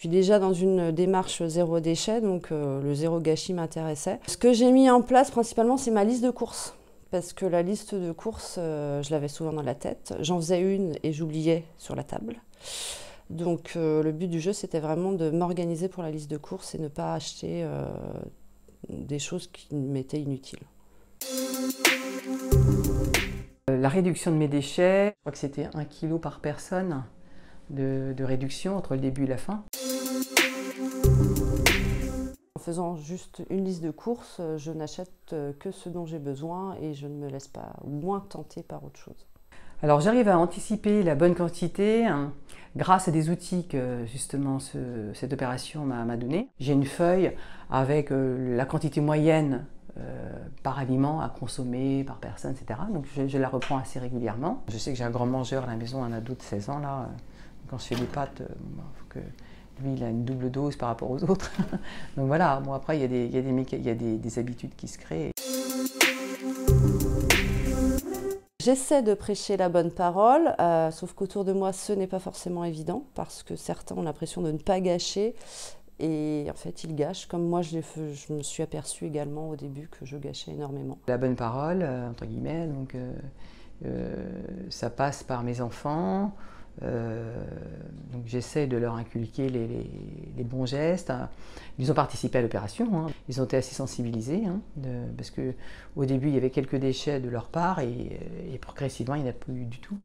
Je suis déjà dans une démarche zéro déchet, donc le zéro gâchis m'intéressait. Ce que j'ai mis en place principalement, c'est ma liste de courses. Parce que la liste de courses, je l'avais souvent dans la tête. J'en faisais une et j'oubliais sur la table. Donc le but du jeu, c'était vraiment de m'organiser pour la liste de courses et ne pas acheter des choses qui m'étaient inutiles. La réduction de mes déchets, je crois que c'était 1 kg par personne de réduction entre le début et la fin. En faisant juste une liste de courses, je n'achète que ce dont j'ai besoin et je ne me laisse pas moins tenter par autre chose. Alors j'arrive à anticiper la bonne quantité grâce à des outils que justement cette opération m'a donné. J'ai une feuille avec la quantité moyenne par aliment à consommer, par personne, etc. Donc je la reprends assez régulièrement. Je sais que j'ai un grand mangeur à la maison, un ado de 16 ans là. Quand je fais des pâtes, faut que lui il a une double dose par rapport aux autres. Donc voilà, bon après il y a des habitudes qui se créent. J'essaie de prêcher la bonne parole, sauf qu'autour de moi, ce n'est pas forcément évident, parce que certains ont l'impression de ne pas gâcher, et en fait, ils gâchent, comme moi, je me suis aperçue également au début que je gâchais énormément. La bonne parole, entre guillemets, donc, ça passe par mes enfants, donc j'essaie de leur inculquer les bons gestes. Ils ont participé à l'opération, hein. Ils ont été assez sensibilisés, hein, parce qu'au début il y avait quelques déchets de leur part et progressivement il n'y en a plus du tout.